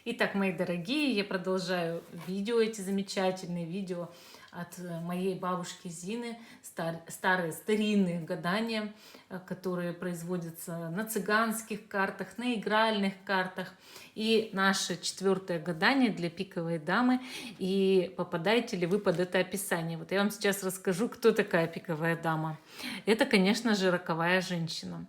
Итак, мои дорогие, я продолжаю видео, эти замечательные видео от моей бабушки Зины, старые старинные гадания, которые производятся на цыганских картах, на игральных картах. И наше четвертое гадание для пиковой дамы. И попадаете ли вы под это описание? Вот я вам сейчас расскажу, кто такая пиковая дама. Это, конечно же, роковая женщина.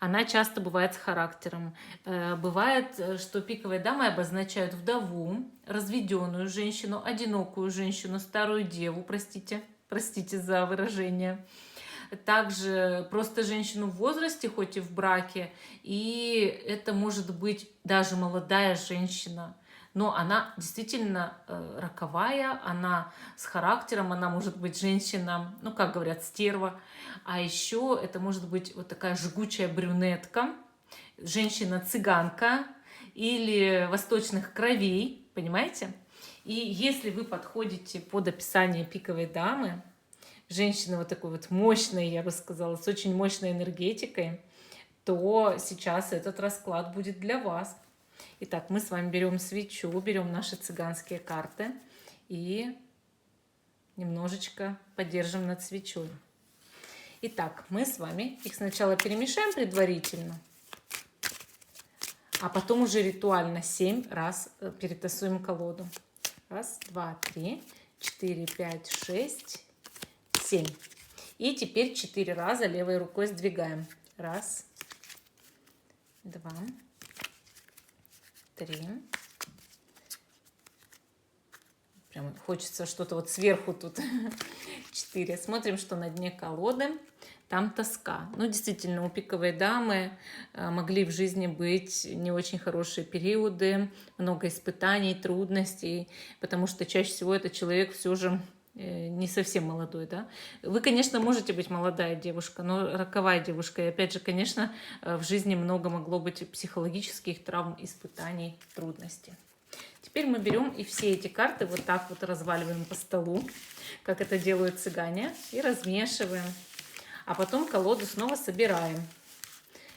Она часто бывает с характером. Бывает, что пиковые дамы обозначают вдову, разведенную женщину, одинокую женщину, старую деву, простите за выражение. Также просто женщину в возрасте, хоть и в браке, и это может быть даже молодая женщина, но она действительно роковая, она с характером, она может быть женщина, ну, как говорят, стерва, а еще это может быть вот такая жгучая брюнетка, женщина-цыганка или восточных кровей, понимаете? И если вы подходите под описание пиковой дамы, женщины вот такой вот мощной, я бы сказала, с очень мощной энергетикой, то сейчас этот расклад будет для вас. Итак, мы с вами берем свечу, берем наши цыганские карты и немножечко подержим над свечой. Итак, мы с вами их сначала перемешаем предварительно, а потом уже ритуально 7 раз перетасуем колоду. Раз, два, три, 4, 5, 6, 7. И теперь 4 раза левой рукой сдвигаем. Раз, два, три. Прям хочется что-то вот сверху тут. 4. Смотрим, что на дне колоды. Там тоска. Ну, действительно, у пиковой дамы могли в жизни быть не очень хорошие периоды, много испытаний, трудностей, потому что чаще всего этот человек все же не совсем молодой, да. Вы, конечно, можете быть молодая девушка, но роковая девушка. И опять же, конечно, в жизни много могло быть психологических травм, испытаний, трудностей. Теперь мы берем и все эти карты вот так вот разваливаем по столу, как это делают цыгане, и размешиваем. А потом колоду снова собираем.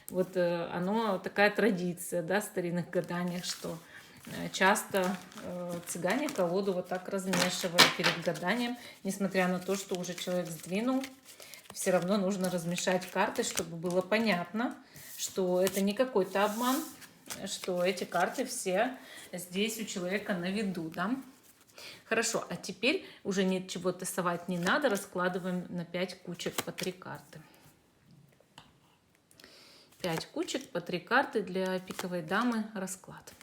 Вот оно такая традиция, да, в старинных гаданиях, что часто цыгане колоду вот так размешивают перед гаданием, несмотря на то, что уже человек сдвинул, все равно нужно размешать карты, чтобы было понятно, что это не какой-то обман, что эти карты все здесь у человека на виду, да. Хорошо, а теперь уже ничего тасовать не надо, раскладываем на 5 кучек по 3 карты. 5 кучек по 3 карты для пиковой дамы расклад.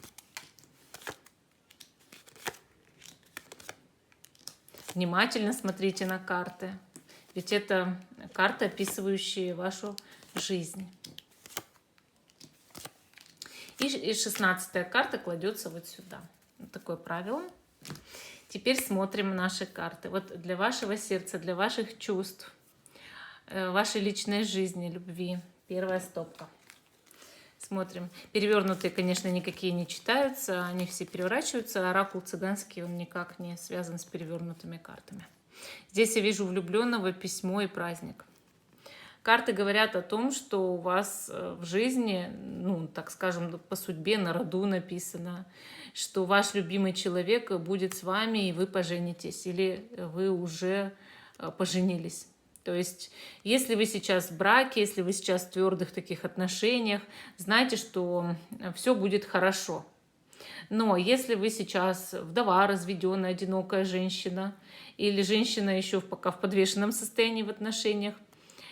Внимательно смотрите на карты, ведь это карты, описывающие вашу жизнь. И 16-я карта кладется вот сюда. Вот такое правило. Теперь смотрим наши карты. Вот для вашего сердца, для ваших чувств, вашей личной жизни, любви. Первая стопка. Смотрим. Перевернутые, конечно, никакие не читаются, они все переворачиваются. Оракул цыганский, он никак не связан с перевернутыми картами. Здесь я вижу влюбленного, письмо и праздник. Карты говорят о том, что у вас в жизни, ну, так скажем, по судьбе, на роду написано, что ваш любимый человек будет с вами, и вы поженитесь, или вы уже поженились. То есть, если вы сейчас в браке, если вы сейчас в твердых таких отношениях, знайте, что все будет хорошо. Но если вы сейчас вдова, разведенная, одинокая женщина, или женщина еще пока в подвешенном состоянии в отношениях,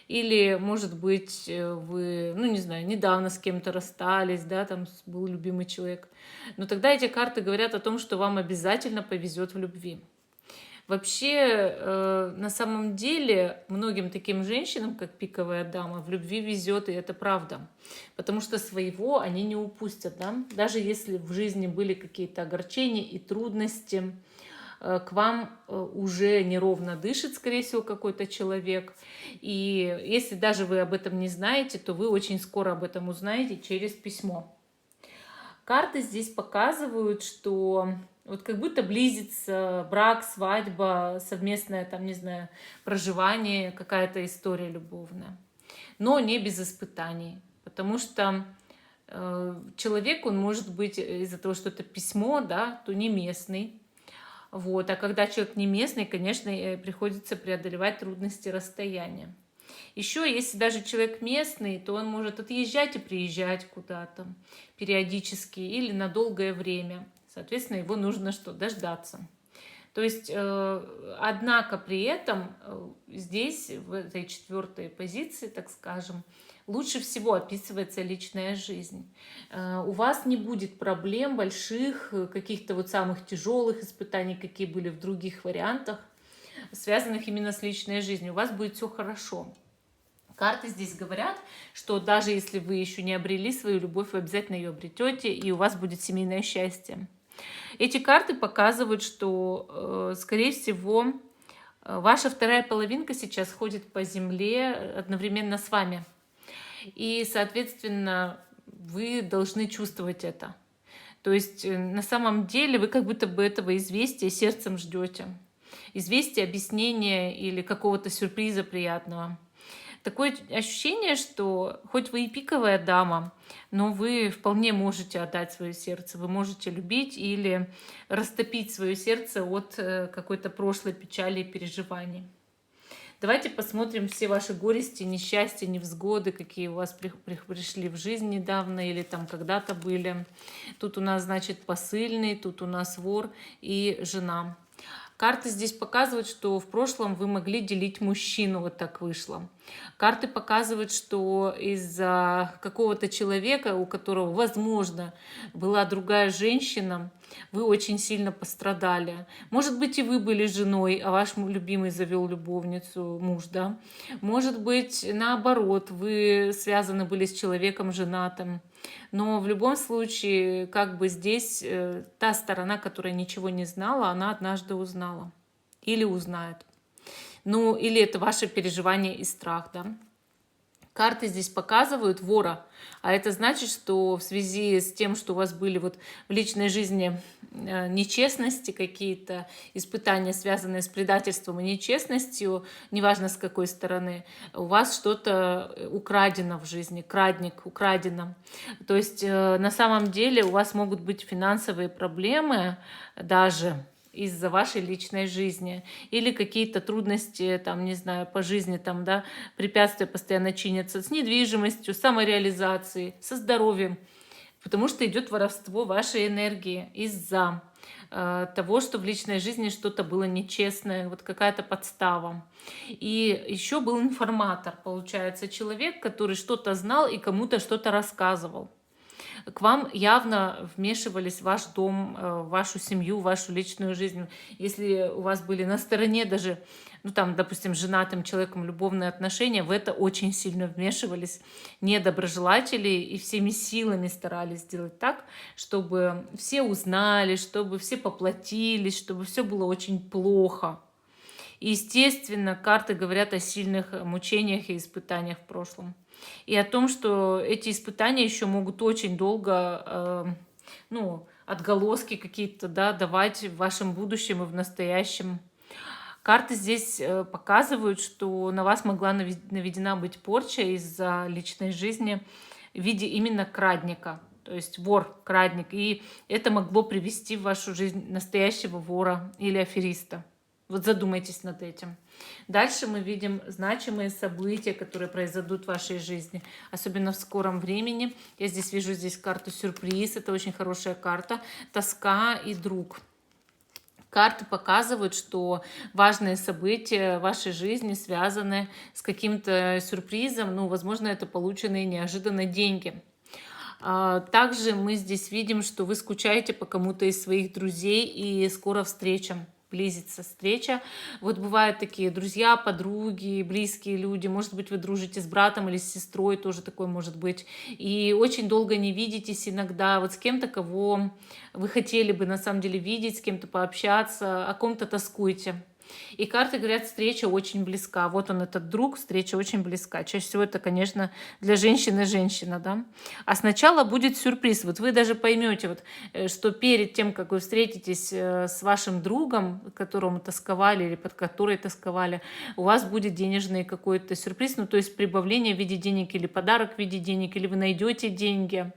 или, может быть, вы, ну, не знаю, недавно с кем-то расстались, да, там был любимый человек. Но тогда эти карты говорят о том, что вам обязательно повезет в любви. Вообще, на самом деле, многим таким женщинам, как пиковая дама, в любви везет, и это правда. Потому что своего они не упустят, да. Даже если в жизни были какие-то огорчения и трудности, к вам уже неровно дышит, скорее всего, какой-то человек. И если даже вы об этом не знаете, то вы очень скоро об этом узнаете через письмо. Карты здесь показывают, что вот как будто близится брак, свадьба, совместное, там, не знаю, проживание, какая-то история любовная. Но не без испытаний. Потому что человек, он может быть из-за того, что это письмо, да, то не местный. Вот. А когда человек не местный, конечно, приходится преодолевать трудности расстояния. Еще, если даже человек местный, то он может отъезжать и приезжать куда-то периодически или на долгое время. Соответственно, его нужно что? Дождаться. То есть, однако при этом здесь, в этой четвертой позиции, так скажем, лучше всего описывается личная жизнь. У вас не будет проблем больших, каких-то вот самых тяжелых испытаний, какие были в других вариантах, связанных именно с личной жизнью. У вас будет все хорошо. Карты здесь говорят, что даже если вы еще не обрели свою любовь, вы обязательно ее обретете, и у вас будет семейное счастье. Эти карты показывают, что, скорее всего, ваша вторая половинка сейчас ходит по земле одновременно с вами. И, соответственно, вы должны чувствовать это. То есть, на самом деле, вы как будто бы этого известия сердцем ждете. Известия, объяснения или какого-то сюрприза приятного. Такое ощущение, что хоть вы и пиковая дама, но вы вполне можете отдать свое сердце, вы можете любить или растопить свое сердце от какой-то прошлой печали и переживаний. Давайте посмотрим все ваши горести, несчастья, невзгоды, какие у вас пришли в жизнь недавно или там когда-то были. Тут у нас, значит, посыльный, тут у нас вор и жена. Карты здесь показывают, что в прошлом вы могли делить мужчину, вот так вышло. Карты показывают, что из-за какого-то человека, у которого, возможно, была другая женщина, вы очень сильно пострадали. Может быть, и вы были женой, а ваш любимый завел любовницу, муж, да? Может быть, наоборот, вы связаны были с человеком женатым. Но в любом случае, как бы здесь та сторона, которая ничего не знала, она однажды узнала. Или узнает. Ну, или это ваше переживание и страх, да. Карты здесь показывают вора, а это значит, что в связи с тем, что у вас были вот в личной жизни нечестности, какие-то испытания, связанные с предательством и нечестностью, неважно с какой стороны, у вас что-то украдено в жизни, крадник, украдено. То есть на самом деле у вас могут быть финансовые проблемы даже из-за вашей личной жизни. Или какие-то трудности, там, не знаю, по жизни, там, да, препятствия постоянно чинятся с недвижимостью, самореализацией, со здоровьем. Потому что идет воровство вашей энергии из-за того, что в личной жизни что-то было нечестное, вот какая-то подстава. И еще был информатор, получается, человек, который что-то знал и кому-то что-то рассказывал. К вам явно вмешивались в ваш дом, в вашу семью, в вашу личную жизнь. Если у вас были на стороне даже, ну там, допустим, с женатым человеком любовные отношения, в это очень сильно вмешивались недоброжелатели и всеми силами старались сделать так, чтобы все узнали, чтобы все поплатились, чтобы все было очень плохо. И, естественно, карты говорят о сильных мучениях и испытаниях в прошлом. И о том, что эти испытания еще могут очень долго, отголоски какие-то, да, давать в вашем будущем и в настоящем. Карты здесь показывают, что на вас могла наведена быть порча из-за личной жизни в виде именно крадника. То есть вор, крадник. И это могло привести в вашу жизнь настоящего вора или афериста. Вот задумайтесь над этим. Дальше мы видим значимые события, которые произойдут в вашей жизни, особенно в скором времени. Я здесь вижу карту сюрприз, это очень хорошая карта. Тоска и друг. Карты показывают, что важные события в вашей жизни связаны с каким-то сюрпризом, возможно, это полученные неожиданно деньги. Также мы здесь видим, что вы скучаете по кому-то из своих друзей, и скоро встреча. Близится встреча. Вот бывают такие друзья, подруги, близкие люди. Может быть, вы дружите с братом или с сестрой, тоже такое может быть. И очень долго не видитесь иногда. Вот с кем-то, кого вы хотели бы на самом деле видеть, с кем-то пообщаться, о ком-то тоскуете. И карты говорят, встреча очень близка. Вот он, этот друг, встреча очень близка. Чаще всего это, конечно, для женщины женщина, да. А сначала будет сюрприз. Вот вы даже поймете, вот, что перед тем, как вы встретитесь с вашим другом, которому тосковали или под которой тосковали, у вас будет денежный какой-то сюрприз, ну, то есть прибавление в виде денег или подарок в виде денег, или вы найдете деньги.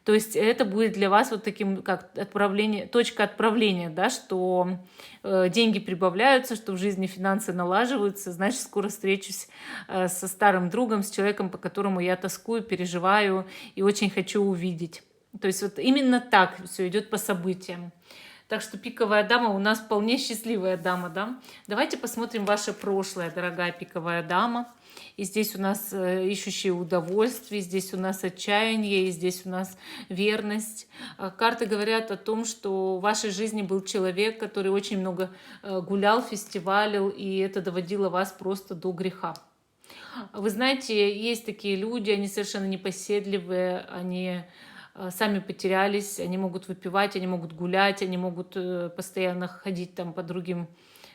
То есть это будет для вас вот таким, как отправление, точка отправления, да, что деньги прибавляются, что в жизни финансы налаживаются, значит, скоро встречусь со старым другом, с человеком, по которому я тоскую, переживаю и очень хочу увидеть. То есть вот именно так все идет по событиям. Так что пиковая дама у нас вполне счастливая дама, да. Давайте посмотрим ваше прошлое, дорогая пиковая дама. И здесь у нас ищущие удовольствие, здесь у нас отчаяние, и здесь у нас верность. Карты говорят о том, что в вашей жизни был человек, который очень много гулял, фестивалил, и это доводило вас просто до греха. Вы знаете, есть такие люди, они совершенно непоседливые, они сами потерялись, они могут выпивать, они могут гулять, они могут постоянно ходить там по другим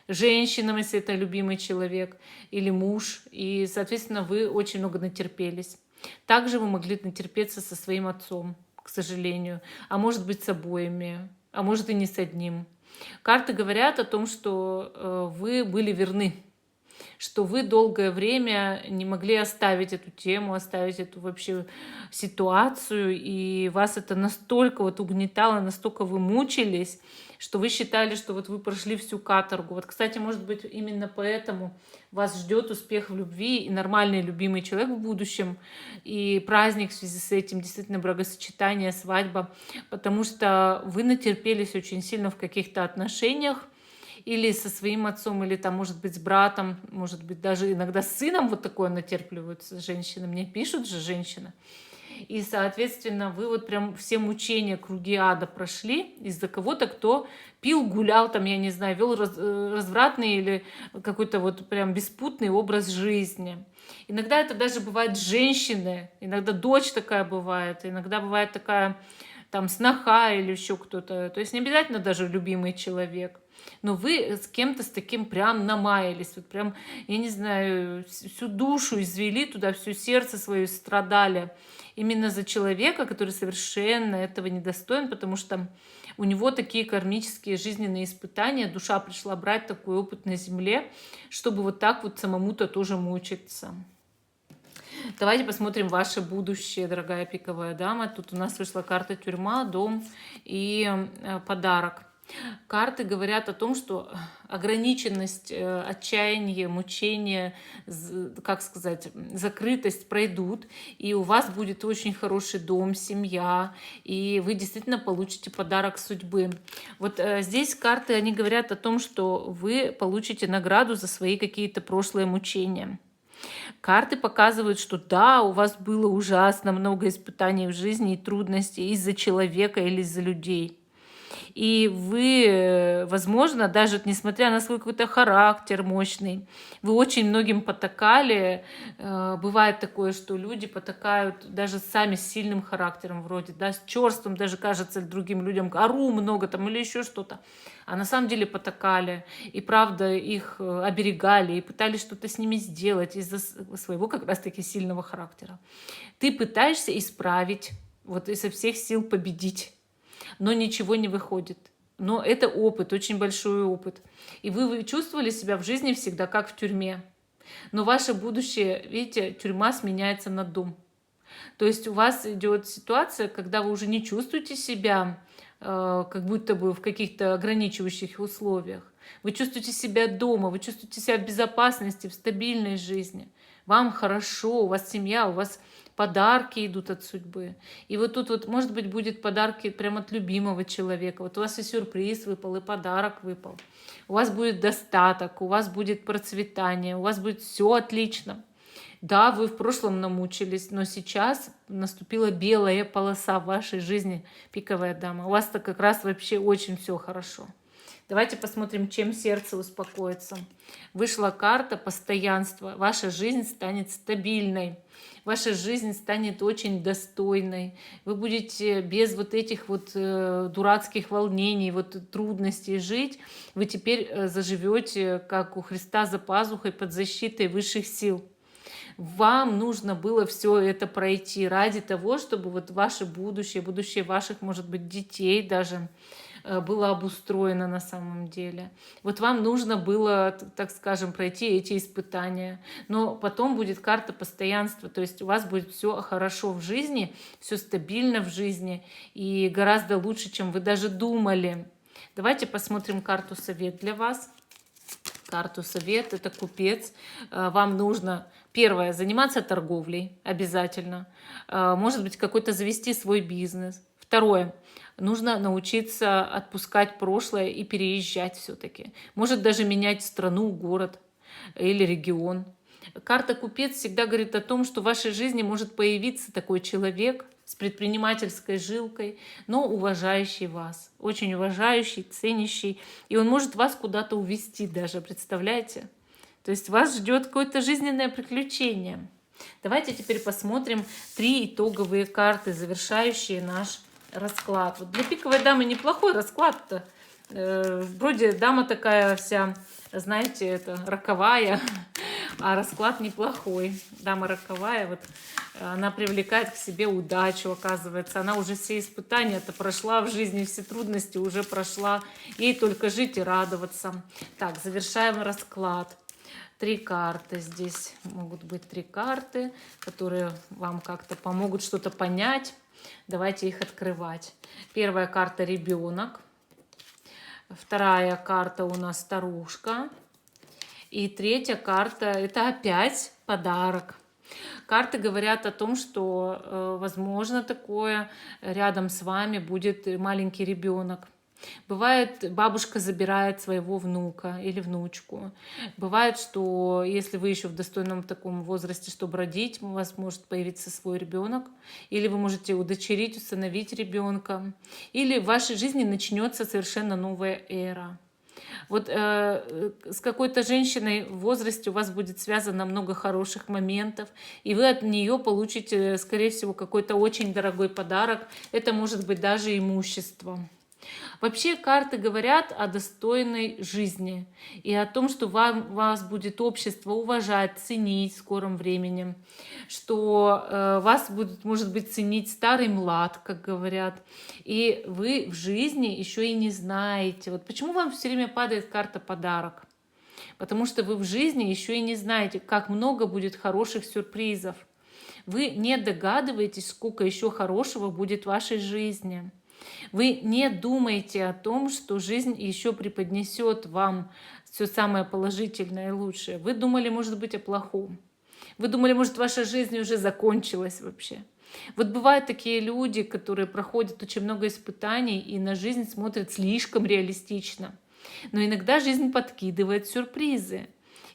женщинам, если это любимый человек, или муж, и, соответственно, вы очень много натерпелись. Также вы могли натерпеться со своим отцом, к сожалению, а может быть с обоими, а может и не с одним. Карты говорят о том, что вы были верны, что вы долгое время не могли оставить эту тему, оставить эту вообще ситуацию, и вас это настолько вот угнетало, настолько вы мучились, что вы считали, что вот вы прошли всю каторгу. Вот, кстати, может быть, именно поэтому вас ждет успех в любви и нормальный любимый человек в будущем, и праздник в связи с этим, действительно бракосочетание, свадьба, потому что вы натерпелись очень сильно в каких-то отношениях, или со своим отцом, или там, может быть, с братом, может быть, даже иногда с сыном вот такое натерпливаются женщины. Мне пишут же женщины. И, соответственно, вы вот прям все мучения, круги ада прошли из-за кого-то, кто пил, гулял, там, я не знаю, вел развратный или какой-то вот прям беспутный образ жизни. Иногда это даже бывают женщины, иногда дочь такая бывает, иногда бывает такая там сноха или еще кто-то. То есть не обязательно даже любимый человек. Но вы с кем-то с таким прям намаялись, вот прям, я не знаю, всю душу извели туда, всю сердце свое страдали именно за человека, который совершенно этого недостоин, потому что у него такие кармические жизненные испытания, душа пришла брать такой опыт на земле, чтобы вот так вот самому-то тоже мучиться. Давайте посмотрим ваше будущее, дорогая пиковая дама. Тут у нас вышла карта тюрьма, дом и подарок. Карты говорят о том, что ограниченность, отчаяние, мучение, как сказать, закрытость пройдут, и у вас будет очень хороший дом, семья, и вы действительно получите подарок судьбы. Вот здесь карты, они говорят о том, что вы получите награду за свои какие-то прошлые мучения. Карты показывают, что да, у вас было ужасно много испытаний в жизни и трудностей из-за человека или из-за людей. И вы, возможно, даже несмотря на свой какой-то характер мощный, вы очень многим потакали. Бывает такое, что люди потакают даже сами с сильным характером вроде, да, с чёрством, даже кажется другим людям, ору много там или еще что-то. А на самом деле потакали, и правда их оберегали, и пытались что-то с ними сделать из-за своего как раз-таки сильного характера. Ты пытаешься исправить, вот изо всех сил победить, но ничего не выходит. Но это опыт, очень большой опыт. И вы чувствовали себя в жизни всегда как в тюрьме. Но ваше будущее, видите, тюрьма сменяется на дом. То есть у вас идет ситуация, когда вы уже не чувствуете себя как будто бы в каких-то ограничивающих условиях. Вы чувствуете себя дома, вы чувствуете себя в безопасности, в стабильной жизни. Вам хорошо, у вас семья, у вас подарки идут от судьбы. И вот тут вот, может быть, будет подарки прямо от любимого человека. Вот у вас и сюрприз выпал, и подарок выпал. У вас будет достаток, у вас будет процветание, у вас будет все отлично. Да, вы в прошлом намучились, но сейчас наступила белая полоса в вашей жизни, пиковая дама. У вас-то как раз вообще очень все хорошо. Давайте посмотрим, чем сердце успокоится. Вышла карта постоянства. Ваша жизнь станет стабильной. Ваша жизнь станет очень достойной. Вы будете без вот этих вот дурацких волнений, вот трудностей жить. Вы теперь заживете, как у Христа за пазухой, под защитой высших сил. Вам нужно было все это пройти ради того, чтобы вот ваше будущее, будущее ваших, может быть, детей даже, было обустроено на самом деле. Вот вам нужно было, так скажем, пройти эти испытания. Но потом будет карта постоянства, то есть у вас будет все хорошо в жизни, все стабильно в жизни и гораздо лучше, чем вы даже думали. Давайте посмотрим карту совет для вас. Карту совет — это купец. Вам нужно, первое, заниматься торговлей обязательно. Может быть, какой-то завести свой бизнес. Второе, нужно научиться отпускать прошлое и переезжать все-таки. Может даже менять страну, город или регион. Карта купец всегда говорит о том, что в вашей жизни может появиться такой человек с предпринимательской жилкой, но уважающий вас, очень уважающий, ценящий, и он может вас куда-то увести даже, представляете? То есть вас ждет какое-то жизненное приключение. Давайте теперь посмотрим 3 итоговые карты, завершающие наш расклад. Вот для пиковой дамы неплохой расклад-то. Вроде дама такая вся, знаете, это роковая, а расклад неплохой. Дама роковая, вот она привлекает к себе удачу, оказывается. Она уже все испытания-то прошла в жизни, все трудности уже прошла. Ей только жить и радоваться. Так, завершаем расклад. 3 карты здесь. Могут быть 3 карты, которые вам как-то помогут что-то понять. Давайте их открывать. Первая карта — ребенок. Вторая карта у нас старушка. И третья карта — это опять подарок. Карты говорят о том, что, возможно, такое рядом с вами будет маленький ребенок. Бывает, бабушка забирает своего внука или внучку. Бывает, что если вы еще в достойном таком возрасте, чтобы родить, у вас может появиться свой ребенок, или вы можете удочерить, усыновить ребенка, или в вашей жизни начнется совершенно новая эра. Вот с какой-то женщиной в возрасте у вас будет связано много хороших моментов, и вы от нее получите, скорее всего, какой-то очень дорогой подарок. Это может быть даже имущество. Вообще карты говорят о достойной жизни и о том, что вас будет общество уважать, ценить в скором времени, что вас будет, может быть, ценить старый млад, как говорят, и вы в жизни еще и не знаете. Вот почему вам все время падает карта подарок? Потому что вы в жизни еще и не знаете, как много будет хороших сюрпризов. Вы не догадываетесь, сколько еще хорошего будет в вашей жизни. Вы не думаете о том, что жизнь еще преподнесет вам все самое положительное и лучшее. Вы думали, может быть, о плохом. Вы думали, может, ваша жизнь уже закончилась вообще. Вот бывают такие люди, которые проходят очень много испытаний и на жизнь смотрят слишком реалистично. Но иногда жизнь подкидывает сюрпризы.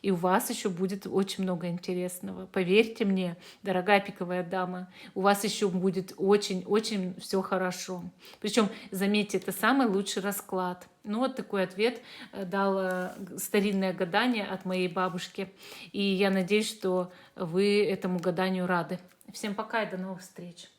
И у вас еще будет очень много интересного. Поверьте мне, дорогая пиковая дама, у вас еще будет очень-очень все хорошо. Причем, заметьте, это самый лучший расклад. Ну вот такой ответ дало старинное гадание от моей бабушки. И я надеюсь, что вы этому гаданию рады. Всем пока и до новых встреч.